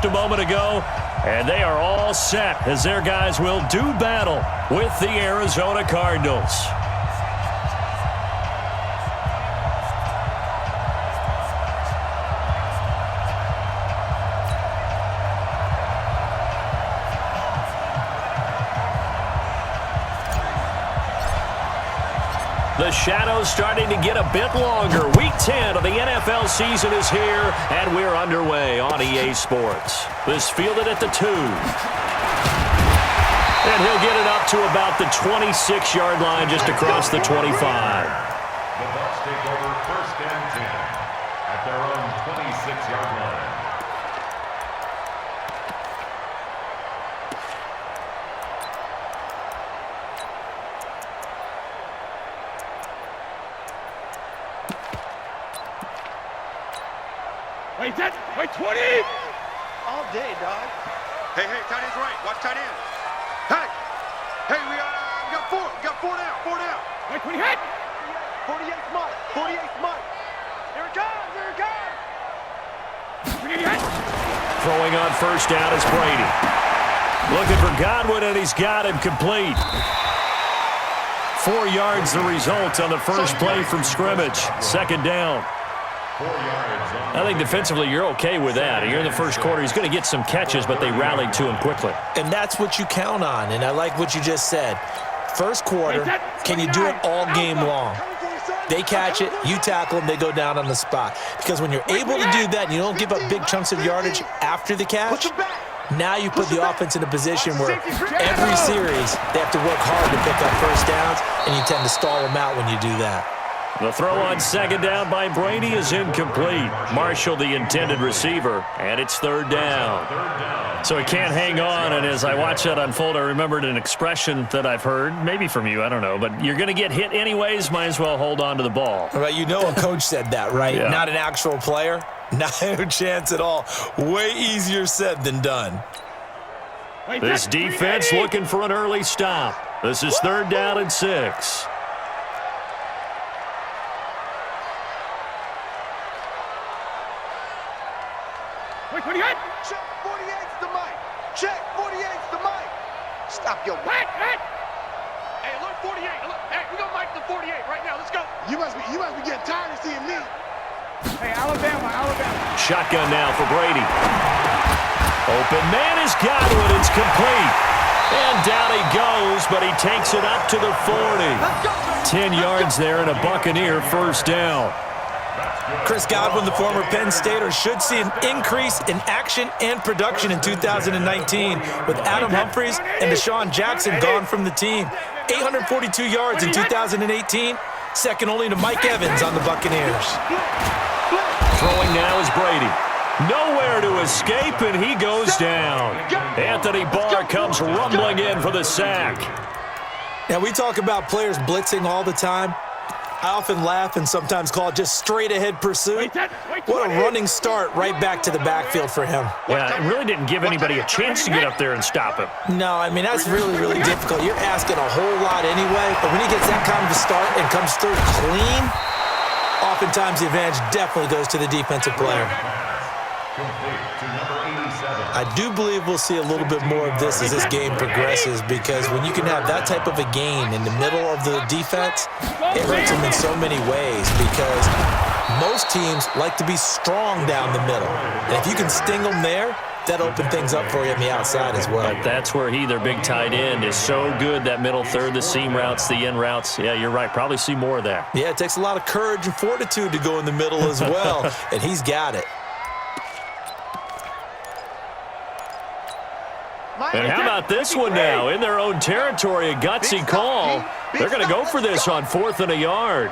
just a moment ago. And they are all set as their guys will do battle with the Arizona Cardinals. The shadow's starting to get a bit longer. Week 10 of the NFL season is here, and we're underway on EA Sports. This fielded at the 2. And he'll get it up to about the 26-yard line just across the 25. The Bucs take over 1st and 10 at their own 26-yard line. Wait, 20! All day, dog. Hey, tight end's right. Watch tight end. Hey, we got 4. We got 4 down. 4 down. Wait, 20 hit! 48th month. 48th month. Here it comes. Here it comes. 20 hit! Throwing on 1st down is Brady. Looking for Godwin, and he's got him complete. 4 yards the result on the first play from scrimmage. 2nd down. 4 yards. I think defensively you're okay with that. Here in the first quarter, he's going to get some catches, but they rallied to him quickly. And that's what you count on, and I like what you just said. First quarter, can you do it all game long? They catch it, you tackle them, they go down on the spot. Because when you're able to do that and you don't give up big chunks of yardage after the catch, now you put the offense in a position where every series they have to work hard to pick up 1st downs, and you tend to stall them out when you do that. The throw on 2nd down by Brady is incomplete. Marshall, the intended receiver, and it's 3rd down. So he can't hang on, and as I watch that unfold, I remembered an expression that I've heard, maybe from you, I don't know, but you're going to get hit anyways, might as well hold on to the ball. Right, you know a coach said that, right? Yeah. Not an actual player. No chance at all. Way easier said than done. This defense looking for an early stop. This is 3rd down and 6. Check 48's the mic. Check 48's the mic. Stop your What? Hey, look, 48. Look, hey, we gonna mic the 48 right now. Let's go. You must be getting tired of seeing me. Hey, Alabama. Shotgun now for Brady. Open man is Godwin. It's complete. And down he goes, but he takes it up to the 40. 10 yards there and a Buccaneer 1st down. Chris Godwin, the former Penn Stater, should see an increase in action and production in 2019 with Adam Humphries and Deshaun Jackson gone from the team. 842 yards in 2018, second only to Mike Evans on the Buccaneers. Throwing now is Brady. Nowhere to escape, and he goes down. Anthony Barr comes rumbling in for the sack. Now, we talk about players blitzing all the time. I often laugh and sometimes call it just straight-ahead pursuit. What a running start right back to the backfield for him. Yeah, it really didn't give anybody a chance to get up there and stop him. No, I mean, that's really, really difficult. You're asking a whole lot anyway, but when he gets that kind of a start and comes through clean, oftentimes the advantage definitely goes to the defensive player. I do believe we'll see a little bit more of this as this game progresses, because when you can have that type of a gain in the middle of the defense, it hurts them in so many ways, because most teams like to be strong down the middle. And if you can sting them there, that opens things up for you on the outside as well. But that's where their big tight end, is so good, that middle third, the seam routes, the in routes. Yeah, you're right. Probably see more of that. Yeah, it takes a lot of courage and fortitude to go in the middle as well, and he's got it. And how about this one now? In their own territory, a gutsy call. They're going to go for this on 4th and a yard.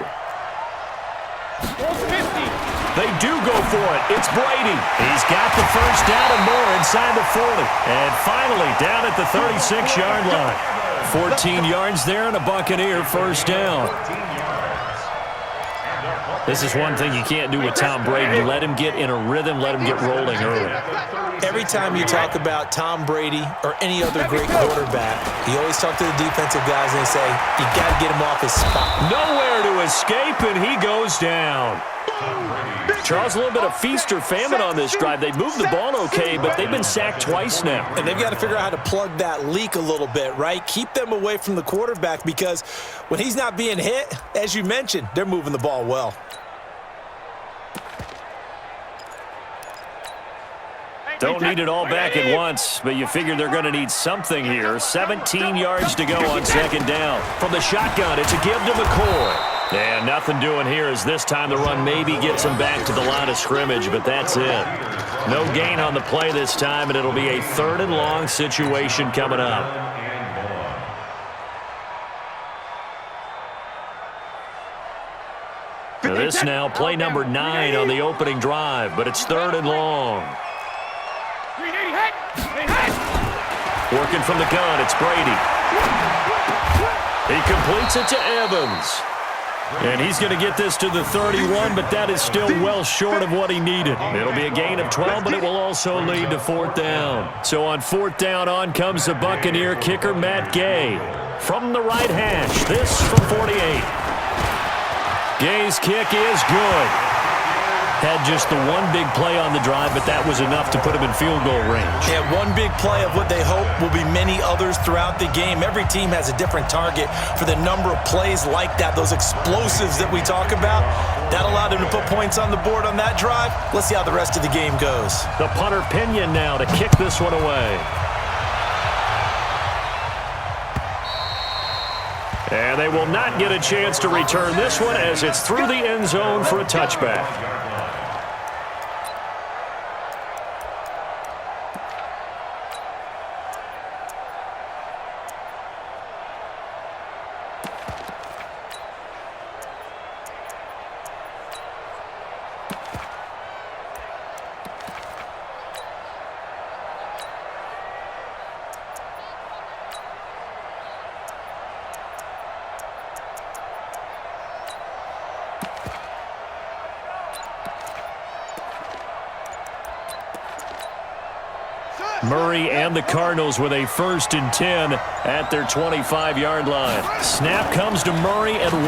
They do go for it. It's Brady. He's got the 1st down and more inside the 40. And finally down at the 36-yard line. 14 yards there and a Buccaneer 1st down. This is one thing you can't do with Tom Brady. Let him get in a rhythm, let him get rolling early. Every time you talk about Tom Brady or any other great quarterback, you always talk to the defensive guys and they say, you got to get him off his spot. Nowhere to escape, and he goes down. Charles, a little bit of feast or famine on this drive. They moved the ball okay, but they've been sacked twice now. And they've got to figure out how to plug that leak a little bit, right? Keep them away from the quarterback because when he's not being hit, as you mentioned, they're moving the ball well. Don't need it all back at once, but you figure they're going to need something here. 17 yards to go on second down. From the shotgun, it's a give to McCoy. And nothing doing here as this time the run maybe gets him back to the line of scrimmage, but that's it. No gain on the play this time, and it'll be a 3rd and long situation coming up. Now this now play number 9 on the opening drive, but it's 3rd and long. Working from the gun, it's Brady. He completes it to Evans. And he's going to get this to the 31, but that is still well short of what he needed. It'll be a gain of 12, but it will also lead to 4th down. So on 4th down, on comes the Buccaneer kicker, Matt Gay. From the right hash, this from 48. Gay's kick is good. Had just the one big play on the drive, but that was enough to put him in field goal range. Yeah, one big play of what they hope will be many others throughout the game. Every team has a different target for the number of plays like that, those explosives that we talk about. That allowed him to put points on the board on that drive. Let's see how the rest of the game goes. The punter Pinion now to kick this one away. And they will not get a chance to return this one as it's through the end zone for a touchback. Murray and the Cardinals with a 1st and 10 at their 25-yard line. Snap comes to Murray at 1.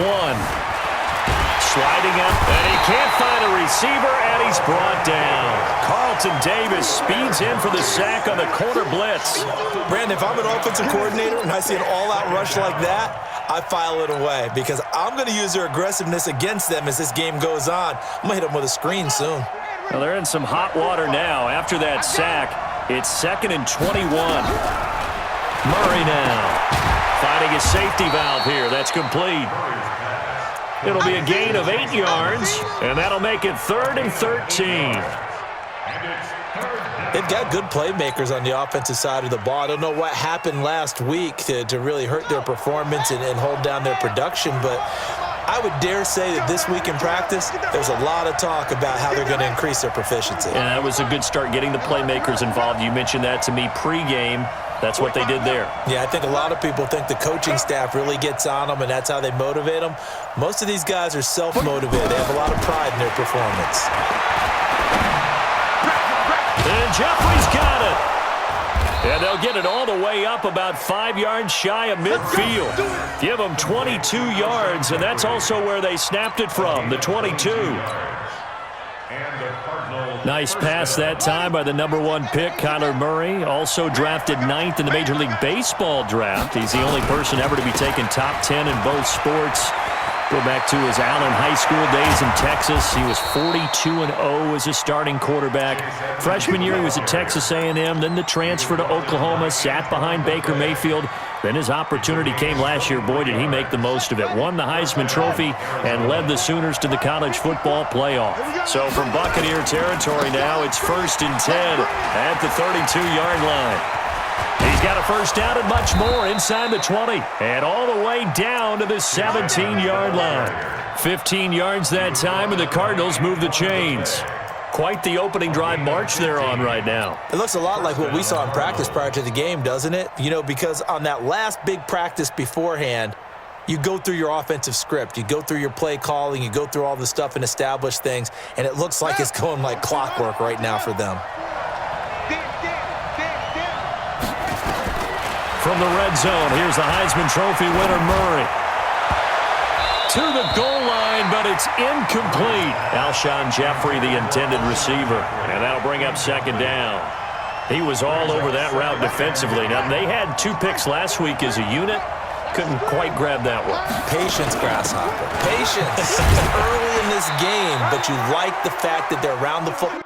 Sliding up, and he can't find a receiver, and he's brought down. Carlton Davis speeds in for the sack on the corner blitz. Brandon, if I'm an offensive coordinator and I see an all-out rush like that, I file it away because I'm going to use their aggressiveness against them as this game goes on. I'm going to hit them with a screen soon. Well, they're in some hot water now after that sack. It's 2nd and 21. Murray now finding his safety valve here. That's complete. It'll be a gain of 8 yards, and that'll make it 3rd and 13. They've got good playmakers on the offensive side of the ball. I don't know what happened last week to really hurt their performance and hold down their production, but I would dare say that this week in practice, there's a lot of talk about how they're going to increase their proficiency. And that was a good start getting the playmakers involved. You mentioned that to me pregame. That's what they did there. Yeah, I think a lot of people think the coaching staff really gets on them, and that's how they motivate them. Most of these guys are self-motivated. They have a lot of pride in their performance. And Jeffrey's got it. And they'll get it all the way up about 5 yards shy of midfield. Give them 22 yards, and that's also where they snapped it from, the 22. Nice pass that time by the number 1 pick, Kyler Murray. Also drafted 9th in the Major League Baseball draft. He's the only person ever to be taken top 10 in both sports. Go back to his Allen High School days in Texas. He was 42-0 as a starting quarterback. Freshman year, he was at Texas A&M. Then the transfer to Oklahoma, sat behind Baker Mayfield. Then his opportunity came last year. Boy, did he make the most of it. Won the Heisman Trophy and led the Sooners to the college football playoff. So from Buccaneer territory now, it's 1st and 10 at the 32-yard line. He's got a first down and much more inside the 20 and all the way down to the 17-yard line. 15 yards that time, and the Cardinals move the chains. Quite the opening drive march they're on right now. It looks a lot like what we saw in practice prior to the game, doesn't it? You know, because on that last big practice beforehand, you go through your offensive script. You go through your play calling. You go through all the stuff and establish things, and it looks like it's going like clockwork right now for them. From the red zone, here's the Heisman Trophy winner, Murray. to the goal line, but it's incomplete. Alshon Jeffrey, the intended receiver, and that'll bring up second down. He was all over that route defensively. Now, they had 2 picks last week as a unit. Couldn't quite grab that one. Patience, Grasshopper. Patience. It's early in this game, but you like the fact that they're around the football.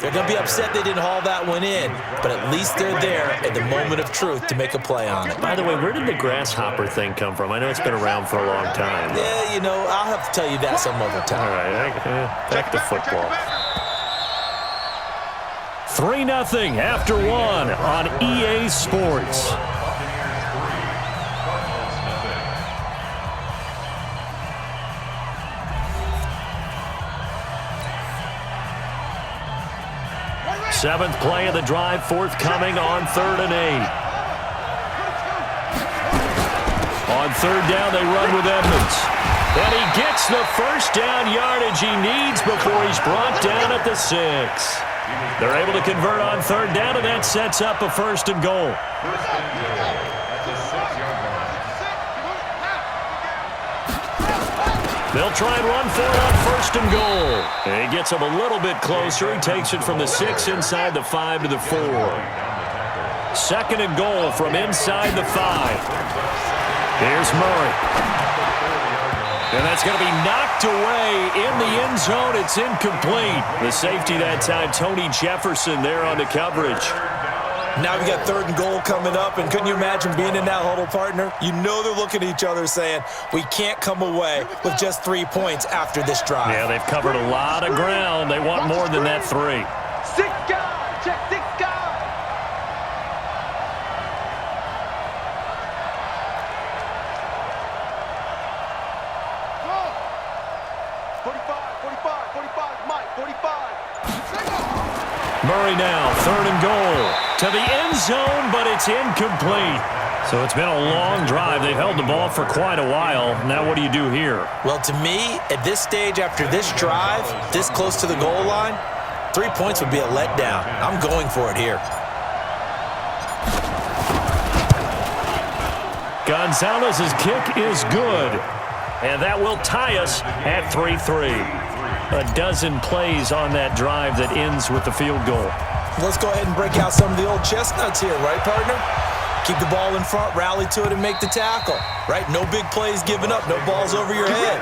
They're going to be upset they didn't haul that one in, but at least they're there at the moment of truth to make a play on it. By the way, where did the grasshopper thing come from? I know it's been around for a long time. Yeah, you know, I'll have to tell you that some other time. All right, back to football. 3-0 after 1 on EA Sports. Seventh play of the drive, forthcoming on 3rd and 8. On 3rd down, they run with Edmonds. And he gets the first down yardage he needs before he's brought down at the 6. They're able to convert on 3rd down, and that sets up a 1st and goal. They'll try and run for it on 1st and goal. And he gets him a little bit closer. He takes it from the 6 inside the 5 to the 4. 2nd and goal from inside the 5. Here's Murray. And that's going to be knocked away in the end zone. It's incomplete. The safety that time, Tony Jefferson there on the coverage. Now we got 3rd and goal coming up, and couldn't you imagine being in that huddle, partner? You know they're looking at each other saying, we can't come away with just 3 points after this drive. Yeah, they've covered a lot of ground. They want more than that 3. 6 guys, check 6 guys. Murray now, 3rd and goal. To the end zone, but it's incomplete. So it's been a long drive. They've held the ball for quite a while. Now what do you do here? Well, to me, at this stage, after this drive, this close to the goal line, 3 points would be a letdown. I'm going for it here. Gonzalez's kick is good. And that will tie us at 3-3. A dozen plays on that drive that ends with the field goal. Let's go ahead and break out some of the old chestnuts here, right, partner? Keep the ball in front, rally to it, and make the tackle, right? No big plays given up, no balls over your head.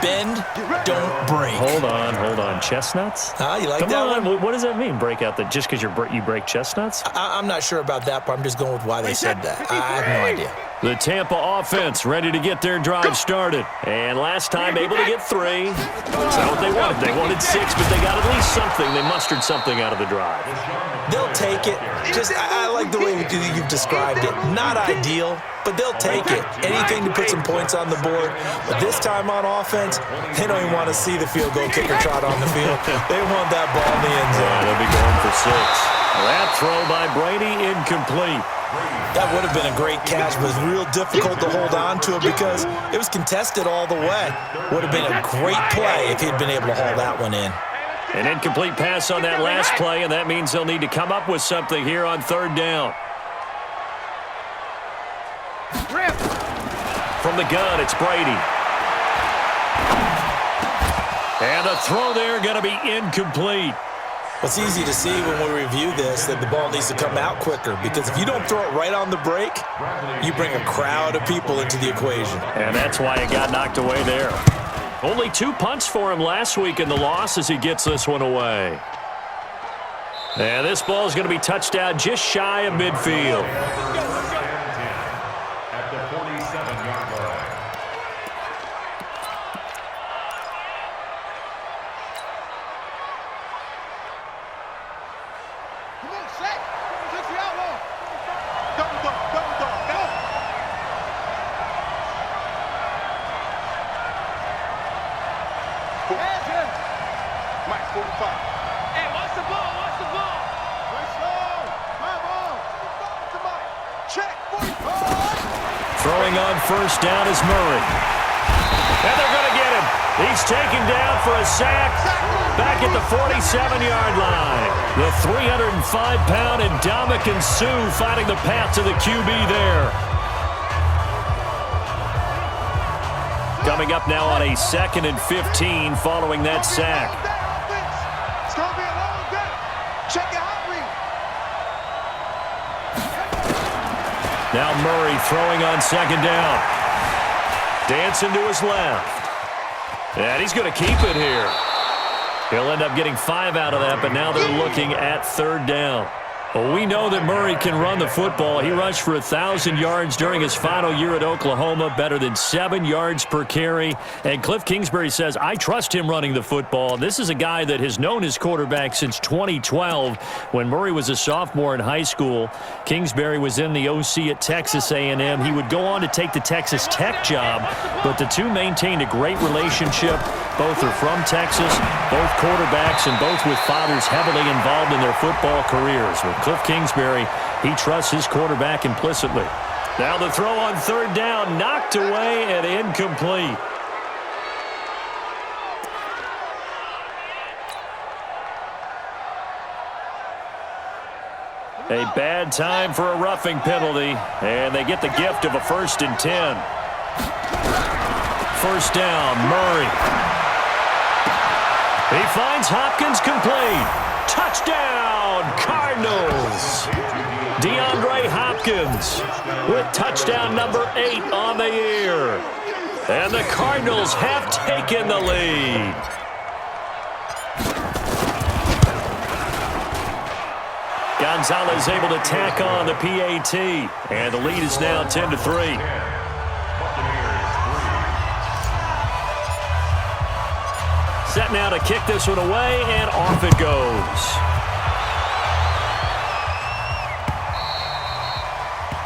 Bend, don't break. Hold on. Chestnuts? You like Come that on. one? What does that mean, break out? Just because you break chestnuts? I'm not sure about that, but I'm just going with why they said that. I have no idea. The Tampa offense ready to get their drive started. And last time able to get 3. That's not what they wanted. They wanted 6, but they got at least something. They mustered something out of the drive. They'll take it. I like the way you've described it. Not ideal, but they'll take it. Anything to put some points on the board. But this time on offense, they don't even want to see the field goal kicker trot on the field. They want that ball in the end zone. Yeah, they'll be going for 6. That throw by Brady incomplete. That would have been a great catch, but it was real difficult to hold on to it because it was contested all the way. Would have been a great play if he'd been able to haul that one in. An incomplete pass on that last play, and that means they'll need to come up with something here on 3rd down. From the gun, it's Brady. And the throw there going to be incomplete. It's easy to see when we review this that the ball needs to come out quicker because if you don't throw it right on the break, you bring a crowd of people into the equation. And that's why it got knocked away there. Only 2 punts for him last week in the loss as he gets this one away. And this ball is going to be touched out just shy of midfield. At the 47-yard line. Come on, set. Take the outlaw. Double dog, go. Hands him. Mike, 45. Hey, watch the ball. Nice slow. My ball. To Mike. Throwing on first down is Murray. And they're going to get him. He's taken down for a sack back at the 47-yard line. The 305-pound Ndamukong Suh finding the path to the QB there. Coming up now on a 2nd and 15 following that sack. It's going to be a long day. Check your hot read. Now Murray throwing on 2nd down. Dancing to his left. And he's going to keep it here. He'll end up getting 5 out of that, but now they're looking at 3rd down. Well, we know that Murray can run the football. He rushed for 1,000 yards during his final year at Oklahoma, better than 7 yards per carry. And Cliff Kingsbury says, I trust him running the football. This is a guy that has known his quarterback since 2012 when Murray was a sophomore in high school. Kingsbury was in the OC at Texas A&M. He would go on to take the Texas Tech job, but the two maintained a great relationship. Both are from Texas, both quarterbacks, and both with fathers heavily involved in their football careers. With Cliff Kingsbury, he trusts his quarterback implicitly. Now the throw on 3rd down, knocked away and incomplete. A bad time for a roughing penalty, and they get the gift of a 1st and 10. 1st down, Murray. He finds Hopkins complete. Touchdown, Cardinals. DeAndre Hopkins with touchdown number 8 on the year. And the Cardinals have taken the lead. Gonzalez able to tack on the PAT. And the lead is now 10-3. Set now to kick this one away, and off it goes.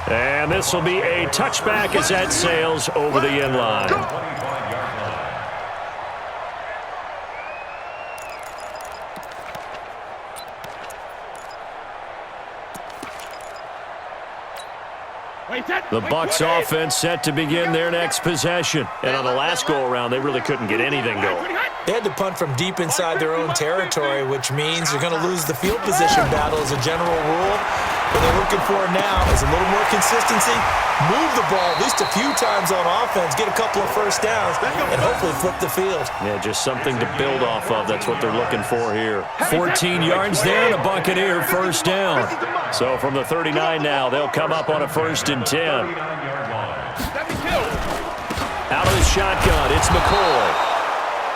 And this will be a touchback as that sails over the end line. The Bucs offense set to begin their next possession. And on the last go-around, they really couldn't get anything going. They had to punt from deep inside their own territory, which means you're going to lose the field position battle as a general rule. What they're looking for now is a little more consistency, move the ball at least a few times on offense, get a couple of 1st downs, and hopefully flip the field. Yeah, just something to build off of. That's what they're looking for here. 14 yards there and a Buccaneer 1st down. So from the 39 now, they'll come up on a 1st and 10. Out of the shotgun, it's McCoy.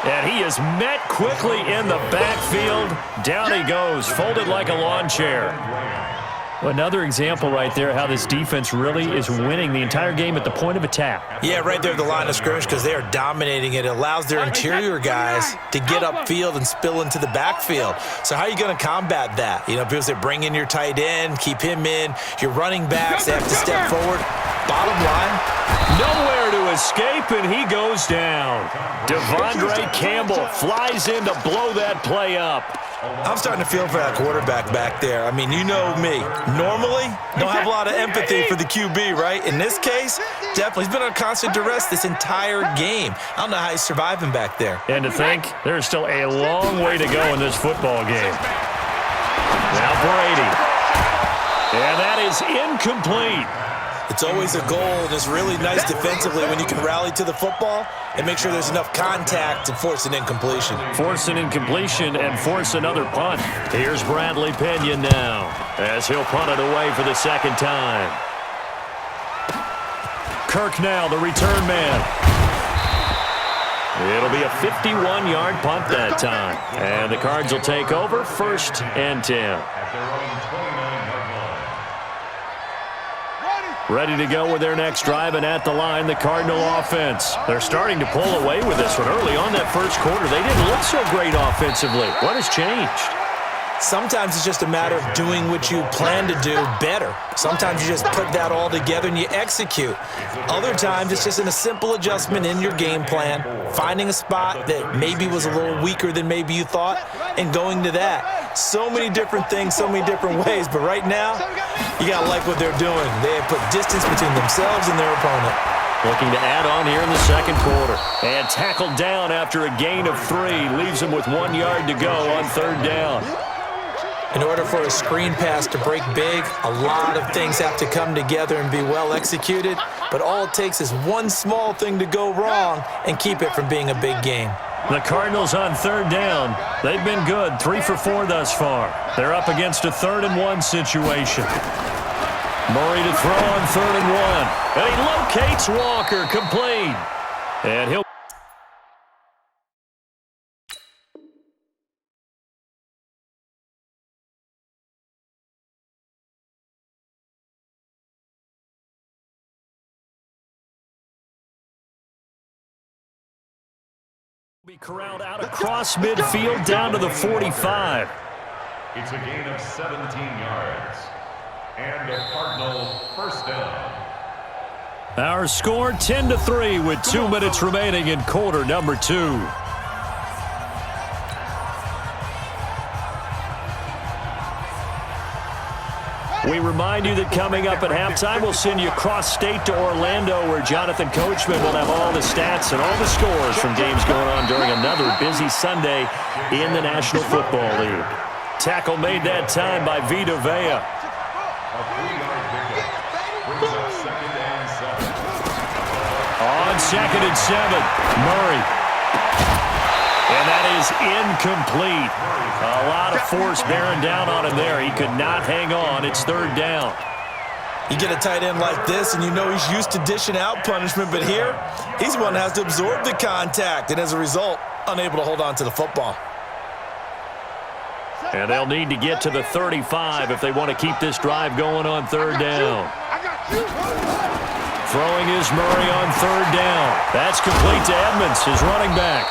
And he is met quickly in the backfield. Down he goes, folded like a lawn chair. Another example right there how this defense really is winning the entire game at the point of attack. Yeah, right there at the line of scrimmage because they are dominating it. It allows their interior guys to get upfield and spill into the backfield. So how are you going to combat that? You know, because they bring in your tight end, keep him in. Your running backs, they have to step forward. Bottom line, nowhere to escape, and he goes down. Devondre Campbell flies in to blow that play up. I'm starting to feel for that quarterback back there. I mean, you know me. Normally, don't have a lot of empathy for the QB, right? In this case, definitely. He's been on constant duress this entire game. I don't know how he's surviving back there. And to think, there's still a long way to go in this football game. Now Brady. And that is incomplete. It's always a goal, and it's really nice defensively when you can rally to the football and make sure there's enough contact to force an incompletion. Force an incompletion and force another punt. Here's Bradley Pena now as he'll punt it away for the 2nd time. Kirk now, the return man. It'll be a 51-yard punt that time. And the Cards will take over 1st and 10. Ready to go with their next drive, and at the line, the Cardinal offense. They're starting to pull away with this one. Early on that 1st quarter, they didn't look so great offensively. What has changed? Sometimes it's just a matter of doing what you plan to do better. Sometimes you just put that all together and you execute. Other times it's just in a simple adjustment in your game plan, finding a spot that maybe was a little weaker than maybe you thought, and going to that. So many different things, so many different ways. But right now, you got to like what they're doing. They have put distance between themselves and their opponent. Looking to add on here in the second quarter. And tackled down after a gain of 3. Leaves him with 1 yard to go on third down. In order for a screen pass to break big, a lot of things have to come together and be well executed. But all it takes is one small thing to go wrong and keep it from being a big game. The Cardinals on third down. They've been good, 3 for 4 thus far. They're up against a 3rd-and-1 situation. Murray to throw on 3rd-and-1. And he locates Walker, complete. And he'll be corralled out across midfield down to the 45. It's a gain of 17 yards. And a Cardinal first down. Our score 10-3 with 2 minutes remaining in quarter number 2. We remind you that coming up at halftime, we'll send you cross-state to Orlando, where Jonathan Coachman will have all the stats and all the scores from games going on during another busy Sunday in the National Football League. Tackle made that time by Vita Vea. A 3-yard pickup brings up 2nd and 7. On 2nd and 7, Murray. And that is incomplete. A lot of force bearing down on him there. He could not hang on. It's 3rd down. You get a tight end like this, and you know he's used to dishing out punishment, but here, he's the one that has to absorb the contact, and as a result, unable to hold on to the football. And they'll need to get to the 35 if they want to keep this drive going on 3rd down. Throwing is Murray on 3rd down. That's complete to Edmonds, his running back.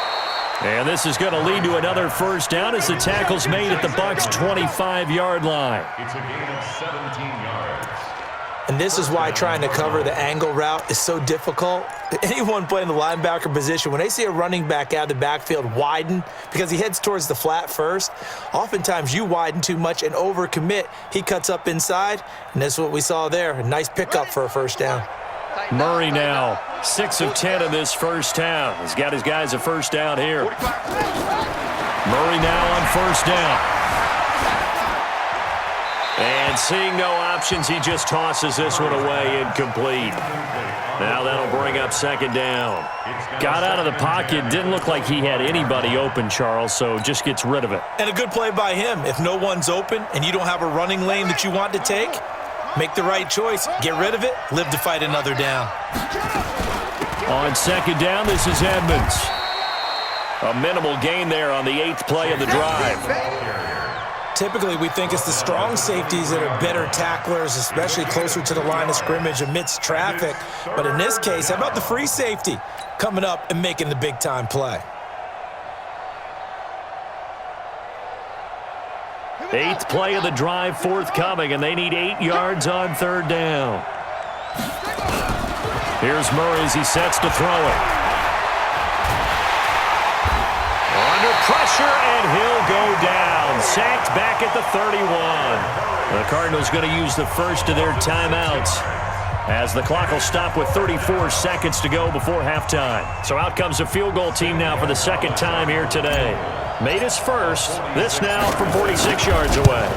And this is going to lead to another first down as the tackle's made at the Bucs' 25-yard line. It's a gain of 17 yards. And this is why trying to cover the angle route is so difficult. Anyone playing the linebacker position, when they see a running back out of the backfield widen because he heads towards the flat first, oftentimes you widen too much and overcommit. He cuts up inside, and that's what we saw there. A nice pickup for a first down. Murray now, 6 of 10 in this first down. He's got his guys a first down here. Murray now on first down. And seeing no options, he just tosses this one away, incomplete. Now that'll bring up 2nd down. Got out of the pocket, didn't look like he had anybody open, Charles, so just gets rid of it. And a good play by him. If no one's open and you don't have a running lane that you want to take, make the right choice. Get rid of it. Live to fight another down. On 2nd down, this is Edmonds. A minimal gain there on the 8th play of the drive. Typically, we think it's the strong safeties that are better tacklers, especially closer to the line of scrimmage amidst traffic. But in this case, how about the free safety coming up and making the big-time play? 8th play of the drive forthcoming, and they need 8 yards on 3rd down. Here's Murray as he sets to throw it. Under pressure, and he'll go down. Sacked back at the 31. The Cardinals going to use the first of their timeouts as the clock will stop with 34 seconds to go before halftime. So out comes a field goal team now for the 2nd time here today. Made his first. This now from 46 yards away.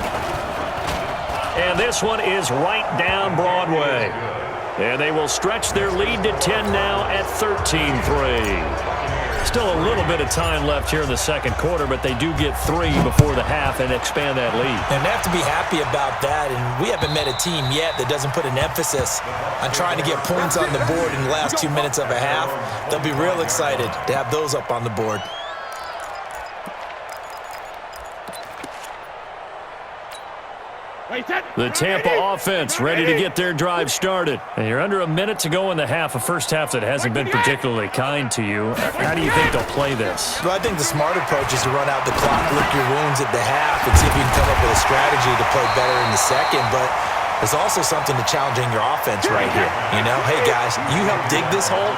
And this one is right down Broadway. And they will stretch their lead to 10 now at 13-3. Still a little bit of time left here in the second quarter, but they do get 3 before the half and expand that lead. And they have to be happy about that, and we haven't met a team yet that doesn't put an emphasis on trying to get points on the board in the last 2 minutes of a half. They'll be real excited to have those up on the board. The Tampa offense ready to get their drive started. And you're under a minute to go in the half, a first half that hasn't been particularly kind to you. How do you think they'll play this? Well, I think the smart approach is to run out the clock, lick your wounds at the half, and see if you can come up with a strategy to play better in the second. But There's also something to challenging your offense right here. You know, hey, guys, you help dig this hole.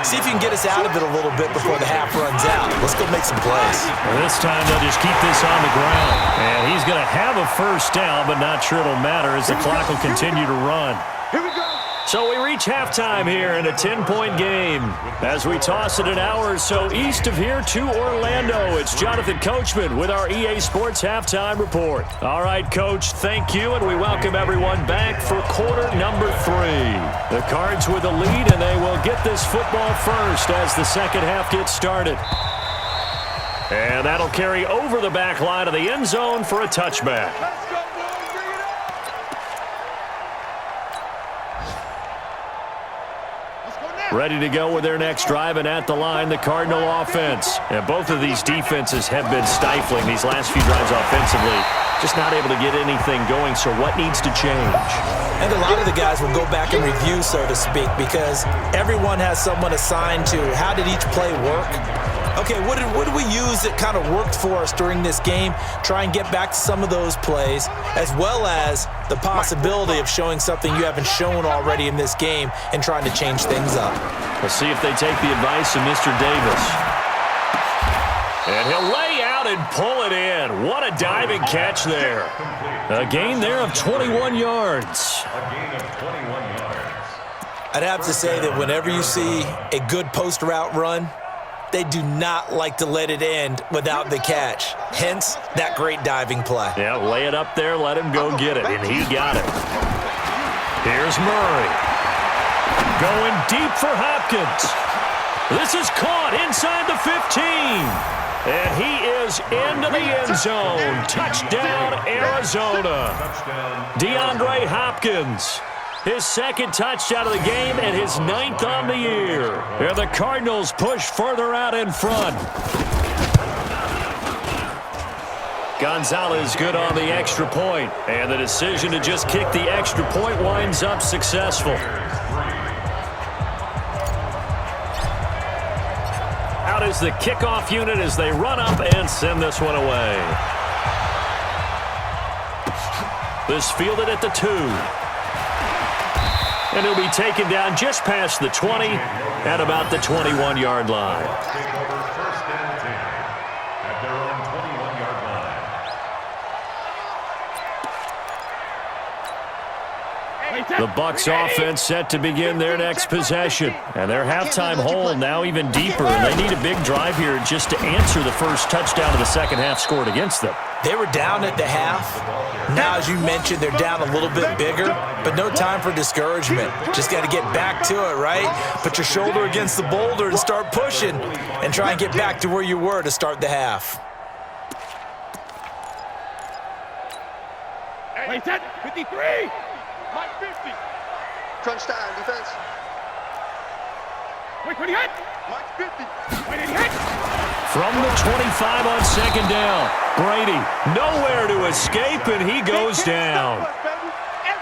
See if you can get us out of it a little bit before the half runs out. Let's go make some plays. Well, this time they'll just keep this on the ground. And he's going to have a first down, but not sure it'll matter as the clock will continue to run. Here we go. So we reach halftime here in a 10-point game. As we toss it an hour or so east of here to Orlando, it's Jonathan Coachman with our EA Sports Halftime Report. All right, Coach, thank you, and we welcome everyone back for quarter number 3. The Cards with the lead, and they will get this football first as the second half gets started. And that'll carry over the back line of the end zone for a touchback. Let's go, boys. Bring it up. Let's go now. Ready to go with their next drive, and at the line, the Cardinal offense. And both of these defenses have been stifling these last few drives offensively. Just not able to get anything going, so what needs to change? And a lot of the guys will go back and review, so to speak, because everyone has someone assigned to how did each play work. Okay, what did we use that kind of worked for us during this game? Try and get back to some of those plays, as well as the possibility of showing something you haven't shown already in this game and trying to change things up. We'll see if they take the advice of Mr. Davis. And he'll lay out and pull it in. What a diving catch there. A gain there of 21 yards. A gain of 21 yards. I'd have to say that whenever you see a good post route run, they do not like to let it end without the catch. Hence, that great diving play. Yeah, lay it up there, let him go get it, and he got it. Here's Murray. Going deep for Hopkins. This is caught inside the 15. And he is into the end zone. Touchdown, Arizona. DeAndre Hopkins. His second touchdown of the game and his 9th on the year. And the Cardinals push further out in front. Gonzalez good on the extra point. And the decision to just kick the extra point winds up successful. Out is the kickoff unit as they run up and send this one away. This fielded at the 2. And he'll be taken down just past the 20 at about the 21-yard line. Take over first and 10 at their own 21-yard line. The Bucs offense set to begin their next possession. And their halftime hole now even deeper. And they need a big drive here just to answer the first touchdown of the second half scored against them. They were down at the half. Now, as you mentioned, they're down a little bit bigger, but no time for discouragement. Just got to get back to it, right? Put your shoulder against the boulder and start pushing and try and get back to where you were to start the half. Wait, 53. Mike 50. Crunch time, defense. Wait, what do you hit? Mike 50. Wait, did he hit? From the 25 on second down, Brady nowhere to escape, and he goes down.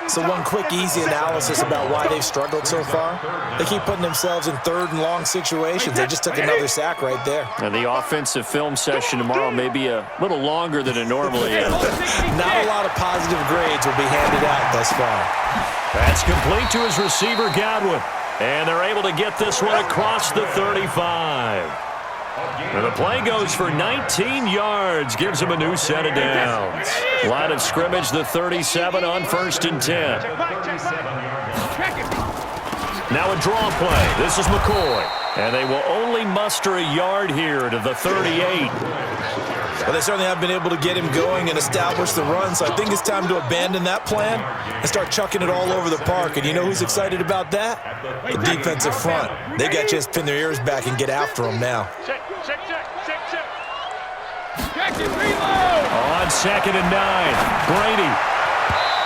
So one quick, easy analysis about why they've struggled so far. They keep putting themselves in third and long situations. They just took another sack right there. And the offensive film session tomorrow may be a little longer than it normally is. Not a lot of positive grades will be handed out thus far. That's complete to his receiver, Godwin. And they're able to get this one across the 35. And the play goes for 19 yards, gives him a new set of downs. Line of scrimmage, the 37 on 1st and 10. Now a draw play. This is McCoy. And they will only muster a yard here to the 38. Well, they certainly have been able to get him going and establish the run, so I think it's time to abandon that plan and start chucking it all over the park. And you know who's excited about that? The defensive front. They got to just pin their ears back and get after him now. Check. On 2nd and 9, Brady.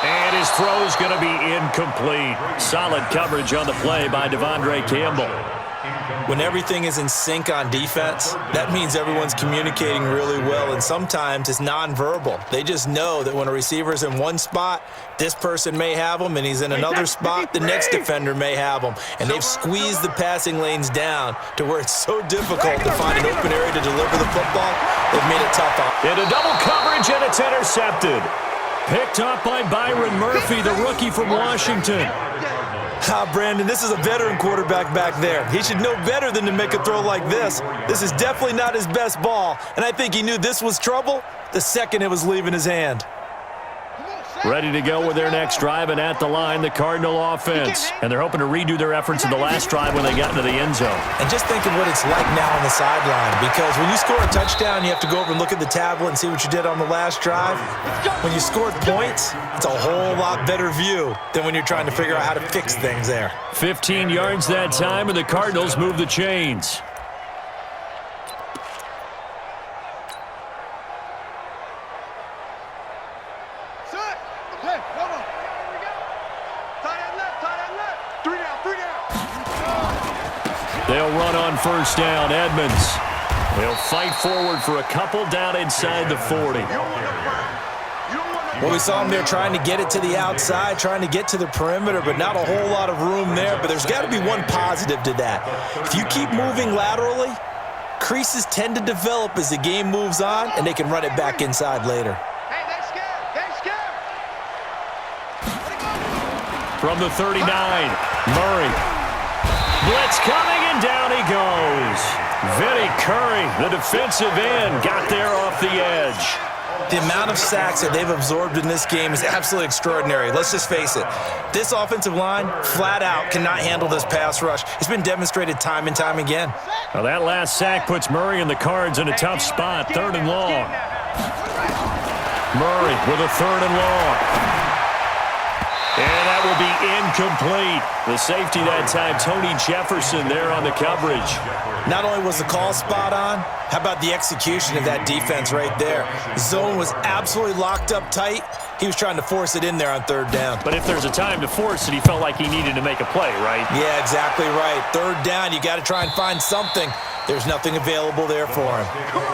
And his throw's going to be incomplete. Solid coverage on the play by Devondre Campbell. When everything is in sync on defense, that means everyone's communicating really well, and sometimes it's nonverbal. They just know that when a receiver's in one spot, this person may have him, and he's in another spot, the next defender may have him. And they've squeezed the passing lanes down to where it's so difficult to find an open area to deliver the football. They've made it tough. Into double coverage, and it's intercepted. Picked up by Byron Murphy, the rookie from Washington. Brandon, this is a veteran quarterback back there. He should know better than to make a throw like this. This is definitely not his best ball, and I think he knew this was trouble the second it was leaving his hand. Ready to go with their next drive, and at the line, the Cardinal offense. And they're hoping to redo their efforts in the last drive when they got into the end zone. And just think of what it's like now on the sideline, because when you score a touchdown, you have to go over and look at the tablet and see what you did on the last drive. When you scored points, it's a whole lot better view than when you're trying to figure out how to fix things there. 15 yards that time, and the Cardinals move the chains. They'll run on first down. Edmonds. They'll fight forward for a couple down inside the 40. Well, we saw him there trying to get it to the outside, trying to get to the perimeter, but not a whole lot of room there. But there's got to be one positive to that. If you keep moving laterally, creases tend to develop as the game moves on, and they can run it back inside later. From the 39, Murray. Blitz coming, and down he goes. Vinny Curry, the defensive end, got there off the edge. The amount of sacks that they've absorbed in this game is absolutely extraordinary. Let's just face it. This offensive line, flat out, cannot handle this pass rush. It's been demonstrated time and time again. Now that last sack puts Murray and the Cards in a tough spot, 3rd and long. Murray with a 3rd and long. And that will be incomplete. The safety that time, Tony Jefferson there on the coverage. Not only was the call spot on, how about the execution of that defense right there? The zone was absolutely locked up tight. He was trying to force it in there on 3rd down. But if there's a time to force it, he felt like he needed to make a play, right? Yeah, exactly right. 3rd down, you got to try and find something. There's nothing available there for him.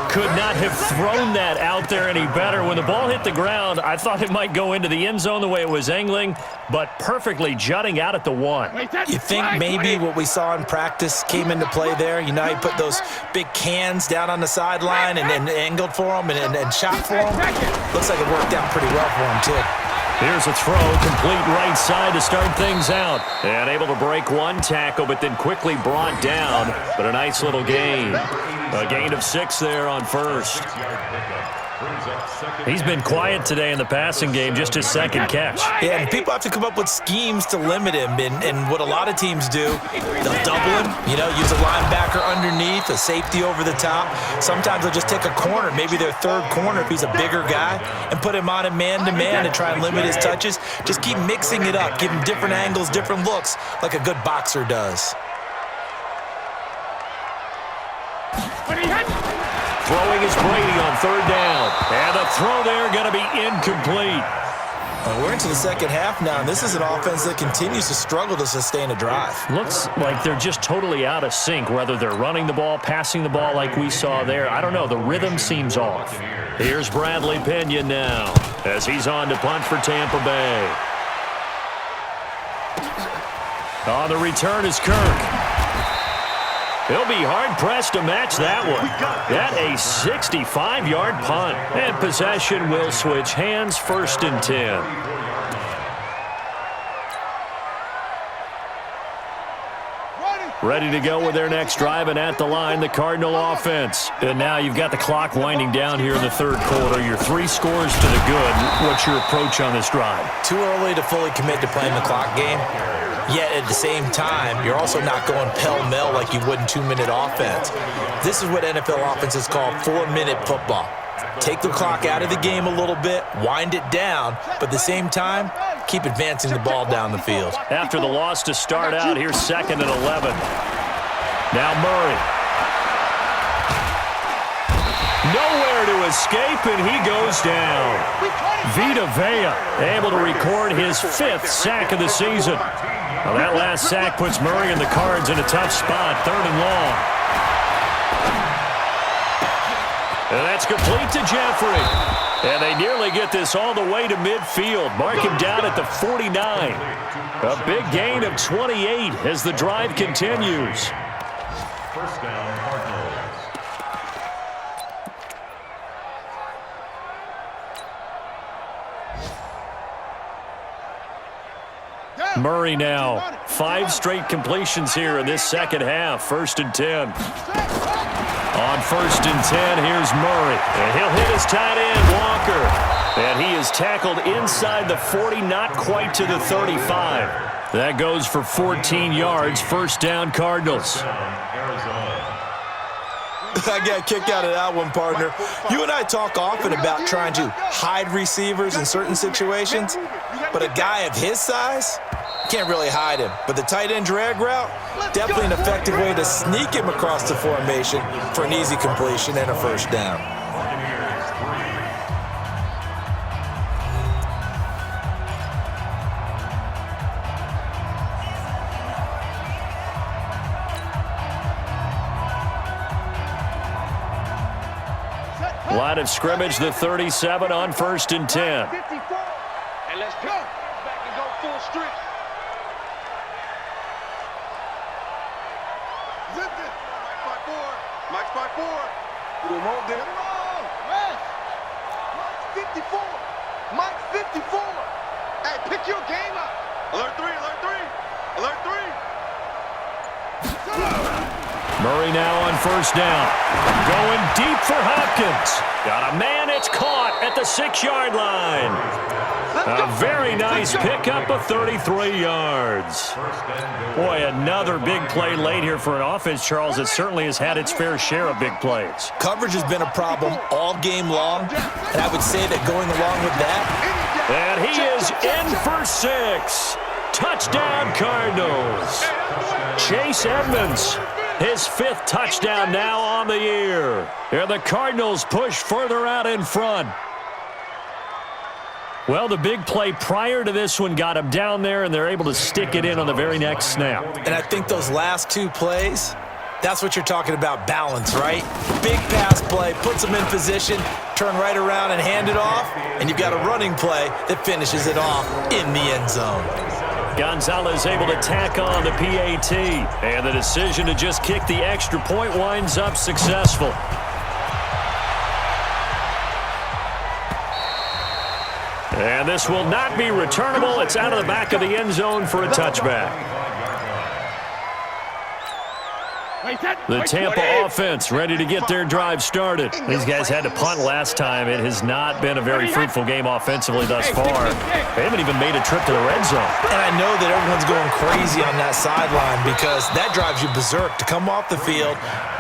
Could not have thrown that out there any better. When the ball hit the ground, I thought it might go into the end zone the way it was angling, but perfectly jutting out at the 1. You think maybe what we saw in practice came into play there? You know, he put those big cans down on the sideline and angled for him and shot for him. Looks like it worked out pretty well for him, too. Here's a throw, complete right side to start things out. And able to break one tackle, but then quickly brought down. But a nice little gain. A gain of 6 there on first. He's been quiet today in the passing game, just his 2nd catch. Yeah, and people have to come up with schemes to limit him. And what a lot of teams do, they'll double him, you know, use a linebacker underneath, a safety over the top. Sometimes they'll just take a corner, maybe their 3rd corner if he's a bigger guy, and put him on a man-to-man to try and limit his touches. Just keep mixing it up, give him different angles, different looks, like a good boxer does. Throwing is Brady on 3rd down. And the throw there going to be incomplete. We're into the 2nd half now, and this is an offense that continues to struggle to sustain a drive. Looks like they're just totally out of sync, whether they're running the ball, passing the ball like we saw there. I don't know. The rhythm seems off. Here's Bradley Pinion now as he's on to punt for Tampa Bay. On the return is Kirk. He'll be hard-pressed to match that one. That a 65-yard punt. And possession will switch hands, 1st and 10. Ready to go with their next drive, and at the line, the Cardinal offense. And now you've got the clock winding down here in the 3rd quarter. You're 3 scores to the good. What's your approach on this drive? Too early to fully commit to playing the clock game. Yet at the same time, you're also not going pell-mell like you would in 2-minute offense. This is what NFL offenses call 4-minute football. Take the clock out of the game a little bit, wind it down, but at the same time, keep advancing the ball down the field. After the loss to start out, here's 2nd and 11. Now Murray. Nowhere to escape, and he goes down. Vita Vea able to record his 5th sack of the season. Well, that last sack puts Murray and the Cards in a tough spot, 3rd and long. And that's complete to Jeffrey. And they nearly get this all the way to midfield. Mark him down at the 49. A big gain of 28 as the drive continues. 1st down, Cardinals. Murray now. 5 straight completions here in this second half. 1st and 10. On 1st and 10, here's Murray. And he'll hit his tight end, Walker. And he is tackled inside the 40, not quite to the 35. That goes for 14 yards. 1st down, Cardinals. I got a kick out of that one, partner. You and I talk often about trying to hide receivers in certain situations, but a guy of his size, can't really hide him. But the tight end drag route, definitely an effective way to sneak him across the formation for an easy completion and a 1st down. Line of scrimmage, the 37 on 1st and 10. And let's go. Back and go full strength. Zip it. Mike's by 4. Remote there. Mike's 54. Mike's 54. Hey, pick your game up. Alert 3, alert 3. Alert 3. Murray now on 1st down. Going deep for Hopkins. Got a man, it's caught at the 6-yard line. A very nice pickup of 33 yards. Boy, another big play late here for an offense, Charles, that certainly has had its fair share of big plays. Coverage has been a problem all game long, and I would say that going along with that. And he is in for 6. Touchdown, Cardinals. Chase Edmonds. His 5th touchdown now on the year. And the Cardinals push further out in front. Well, the big play prior to this one got him down there, and they're able to stick it in on the very next snap. And I think those last 2 plays, that's what you're talking about, balance, right? Big pass play, puts them in position, turn right around and hand it off, and you've got a running play that finishes it off in the end zone. Gonzalez able to tack on the PAT, and the decision to just kick the extra point winds up successful. And this will not be returnable. It's out of the back of the end zone for a touchback. The Tampa offense ready to get their drive started. These guys had to punt last time. It has not been a very fruitful game offensively thus far. They haven't even made a trip to the red zone. And I know that everyone's going crazy on that sideline because that drives you berserk to come off the field,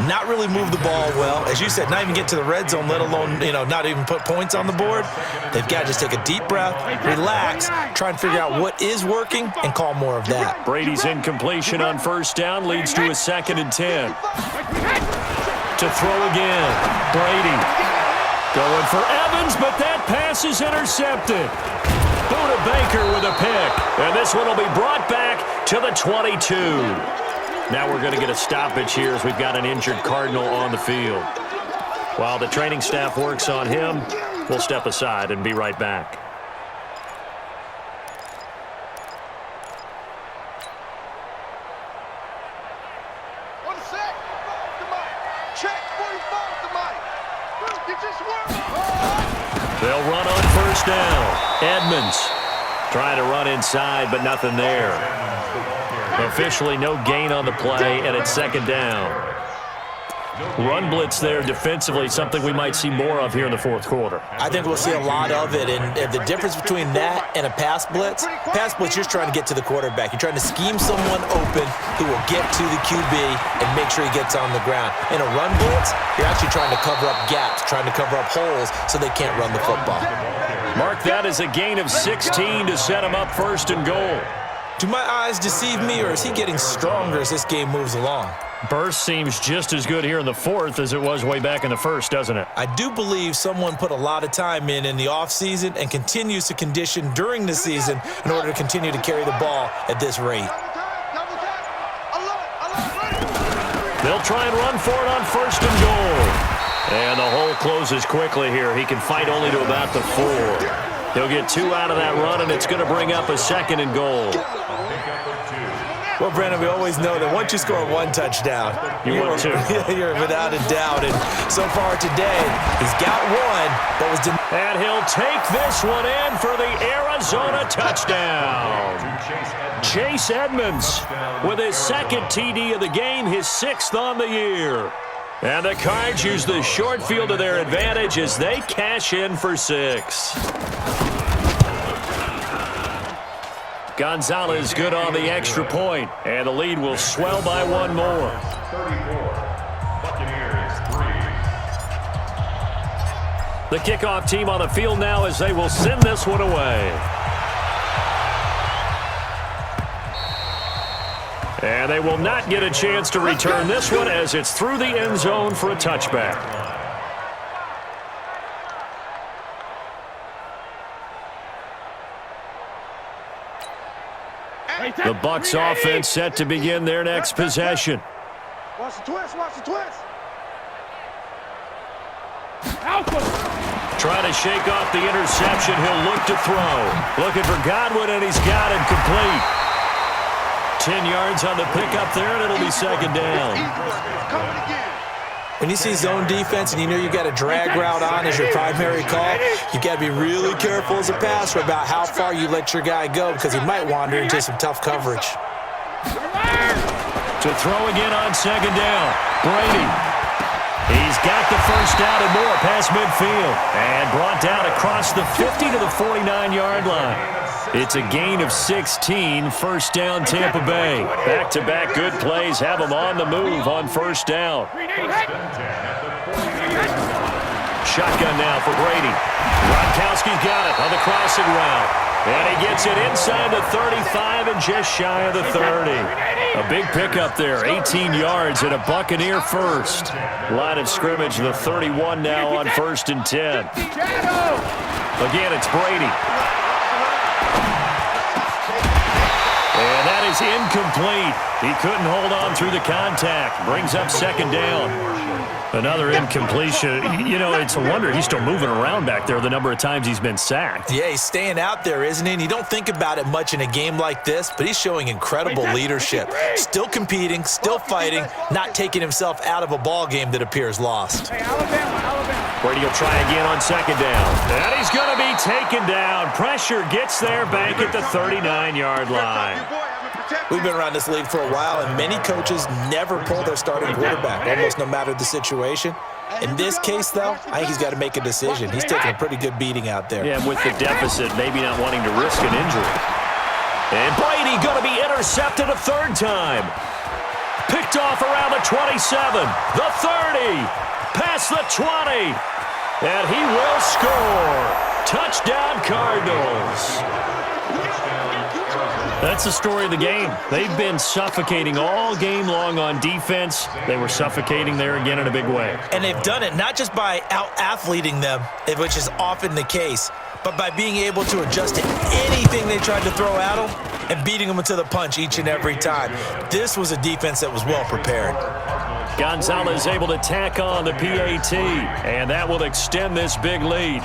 not really move the ball well. As you said, not even get to the red zone, let alone, not even put points on the board. They've got to just take a deep breath, relax, try and figure out what is working and call more of that. Brady's incompletion on 1st down leads to a 2nd and 10. To throw again. Brady going for Evans, but that pass is intercepted. Buda Baker with a pick. And this one will be brought back to the 22. Now we're going to get a stoppage here as we've got an injured Cardinal on the field. While the training staff works on him, we'll step aside and be right back. They'll run on 1st down. Edmonds trying to run inside, but nothing there. Officially no gain on the play, and it's 2nd down. Run blitz there defensively, something we might see more of here in the 4th quarter. I think we'll see a lot of it, and the difference between that and a pass blitz, you're just trying to get to the quarterback. You're trying to scheme someone open who will get to the QB and make sure he gets on the ground. In a run blitz, you're actually trying to cover up gaps, trying to cover up holes so they can't run the football. Mark that as a gain of 16 to set him up 1st and goal. Do my eyes deceive me, or is he getting stronger as this game moves along? Burst seems just as good here in the 4th as it was way back in the 1st, doesn't it? I do believe someone put a lot of time in the offseason and continues to condition during the season in order to continue to carry the ball at this rate. They'll try and run for it on 1st and goal. And the hole closes quickly here. He can fight only to about the 4. He'll get 2 out of that run, and it's going to bring up a 2nd and goal. Well, Brandon, we always know that once you score 1 touchdown, you're without a doubt. And so far today, he's got 1, And he'll take this one in for the Arizona touchdown. Chase Edmonds with his second TD of the game, his 6th on the year. And the Cards use the short field to their advantage as they cash in for 6. Gonzalez good on the extra point, and the lead will swell by 1 more. 34. Buccaneers 3. The kickoff team on the field now as they will send this one away. And they will not get a chance to return this one as it's through the end zone for a touchback. The Bucs offense set to begin their next possession. Watch the twist, watch the twist. Trying to shake off the interception. He'll look to throw. Looking for Godwin, and he's got it complete. 10 yards on the pickup there, and it'll be 2nd down. When you see zone defense and you know you've got a drag route on as your primary call, you've got to be really careful as a passer about how far you let your guy go because he might wander into some tough coverage. To throw again on 2nd down. Brady. He's got the first down and more past midfield. And brought down across the 50 to the 49-yard line. It's a gain of 16, 1st down Tampa Bay. Back-to-back good plays have them on the move on 1st down. Shotgun now for Brady. Gronkowski's got it on the crossing route. And he gets it inside the 35 and just shy of the 30. A big pickup there, 18 yards and a Buccaneer first. Line of scrimmage, the 31 now on 1st and 10. Again, it's Brady. And that is incomplete. He couldn't hold on through the contact. Brings up 2nd down. Another incompletion. You know, it's a wonder he's still moving around back there the number of times he's been sacked. Yeah, he's staying out there, isn't he? And you don't think about it much in a game like this, but he's showing incredible leadership. Still competing, still fighting, not taking himself out of a ball game that appears lost. Brady will try again on 2nd down. And he's going to be taken down. Pressure gets there back at the 39-yard line. We've been around this league for a while, and many coaches never pull their starting quarterback, almost no matter the situation. In this case, though, I think he's got to make a decision. He's taking a pretty good beating out there. Yeah, with the deficit, maybe not wanting to risk an injury. And Brady going to be intercepted a 3rd time. Picked off around the 27, the 30, past the 20. And he will score. Touchdown, Cardinals. That's the story of the game. They've been suffocating all game long on defense. They were suffocating there again in a big way. And they've done it not just by out-athleting them, which is often the case, but by being able to adjust to anything they tried to throw at them and beating them to the punch each and every time. This was a defense that was well prepared. Gonzalez able to tack on the PAT, and that will extend this big lead.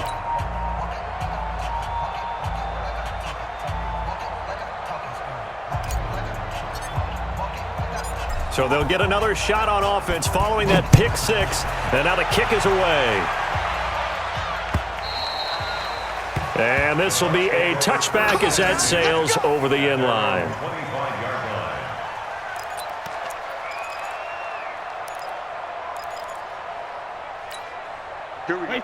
So they'll get another shot on offense following that pick 6, and now the kick is away. And this will be a touchback as that sails over the end line.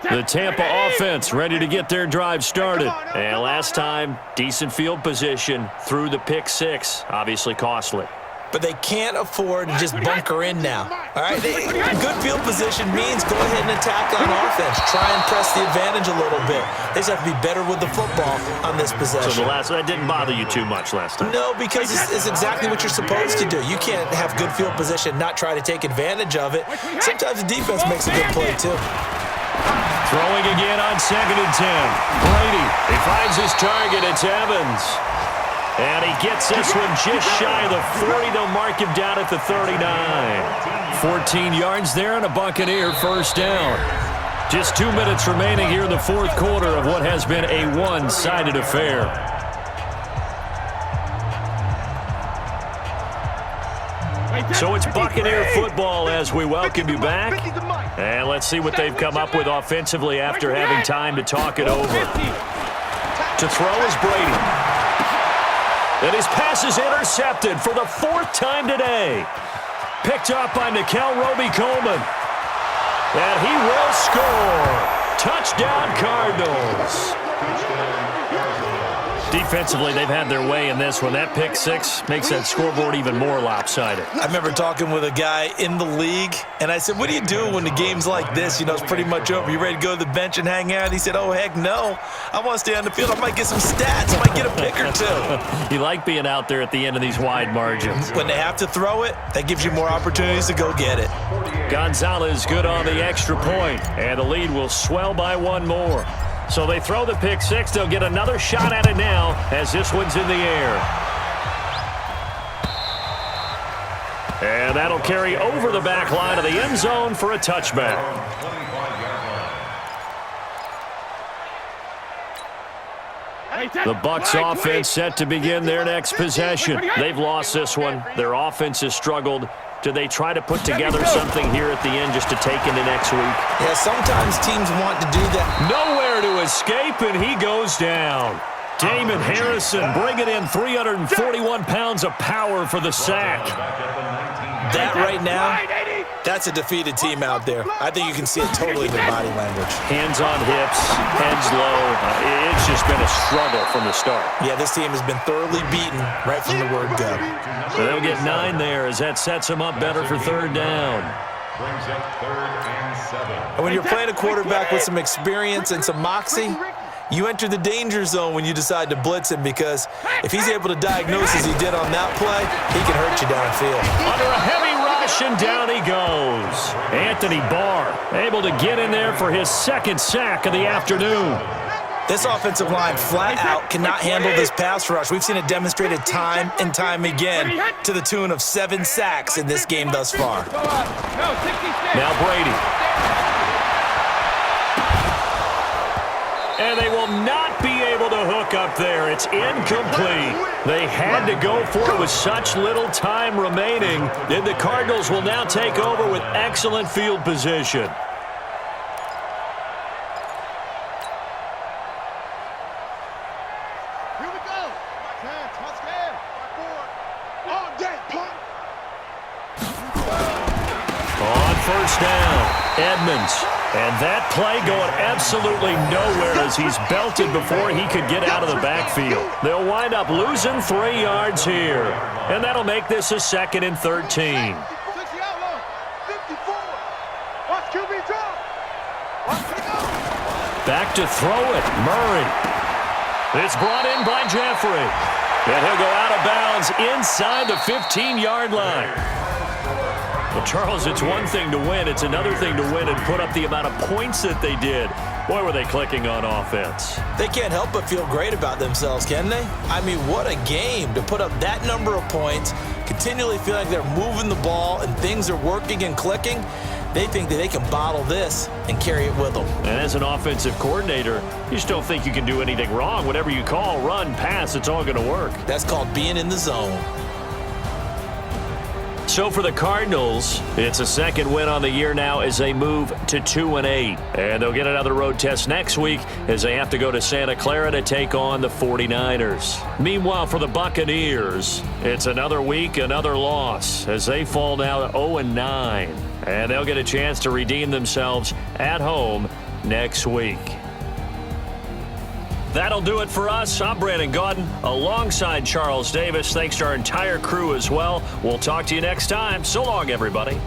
The Tampa offense ready to get their drive started. And last time, decent field position through the pick 6, obviously costly. But they can't afford to just bunker in now. All right, good field position means go ahead and attack on offense. Try and press the advantage a little bit. They just have to be better with the football on this possession. So that didn't bother you too much last time? No, because it's exactly what you're supposed to do. You can't have good field position, not try to take advantage of it. Sometimes the defense makes a good play, too. Throwing again on 2nd and 10. Brady, he finds his target. It's Evans. And he gets this one just shy of the 40. They'll mark him down at the 39. 14 yards there and a Buccaneer first down. Just 2 minutes remaining here in the 4th quarter of what has been a one-sided affair. So it's Buccaneer football as we welcome you back. And let's see what they've come up with offensively after having time to talk it over. To throw is Brady. And his pass is intercepted for the 4th time today. Picked up by Nickel Roby-Coleman. And he will score. Touchdown, Cardinals. Defensively, they've had their way in this one. That pick six makes that scoreboard even more lopsided. I remember talking with a guy in the league, and I said, what do you do when the game's like this? You know, it's pretty much over. You ready to go to the bench and hang out? He said, oh, heck no. I want to stay on the field. I might get some stats. I might get a pick or two. You like being out there at the end of these wide margins. When they have to throw it, that gives you more opportunities to go get it. Gonzalez good on the extra point, and the lead will swell by one more. So they throw the pick six. They'll get another shot at it now as this one's in the air. And that'll carry over the back line of the end zone for a touchback. The Bucs offense set to begin their next possession. They've lost this one. Their offense has struggled. Do they try to put together something here at the end just to take into next week? Yeah, sometimes teams want to do that. Nowhere to escape, and he goes down. Damon Harrison bringing in 341 pounds of power for the sack. That right now, that's a defeated team out there. I think you can see it totally in their body language. Hands on hips, heads low. It's just been a struggle from the start. Yeah, this team has been thoroughly beaten right from the word go. So they'll get 9 there as that sets them up better for 3rd down. Brings up 3rd and 7. And when you're playing a quarterback with some experience and some moxie, you enter the danger zone when you decide to blitz him, because if he's able to diagnose as he did on that play, he can hurt you downfield. Under a heavy rush, and down he goes. Anthony Barr able to get in there for his 2nd sack of the afternoon. This offensive line flat out cannot handle this pass rush. We've seen it demonstrated time and time again to the tune of 7 sacks in this game thus far. Now Brady. And they will not be able to hook up there. It's incomplete. They had to go for it with such little time remaining. And the Cardinals will now take over with excellent field position. Here we go. Touchdown. All day, punt. On 1st down, Edmonds. And that play going absolutely nowhere as he's belted before he could get out of the backfield. They'll wind up losing 3 yards here. And that'll make this a 2nd and 13. Back to throw it, Murray. It's brought in by Jeffrey. And he'll go out of bounds inside the 15-yard line. Well, Charles, it's one thing to win. It's another thing to win and put up the amount of points that they did. Boy, were they clicking on offense. They can't help but feel great about themselves, can they? I mean, what a game to put up that number of points, continually feel like they're moving the ball and things are working and clicking. They think that they can bottle this and carry it with them. And as an offensive coordinator, you just don't think you can do anything wrong. Whatever you call, run, pass, it's all going to work. That's called being in the zone. So for the Cardinals, it's a 2nd win on the year now as they move to 2-8. And they'll get another road test next week as they have to go to Santa Clara to take on the 49ers. Meanwhile, for the Buccaneers, it's another week, another loss as they fall now to 0-9. And they'll get a chance to redeem themselves at home next week. That'll do it for us. I'm Brandon Gaudin alongside Charles Davis. Thanks to our entire crew as well. We'll talk to you next time. So long, everybody.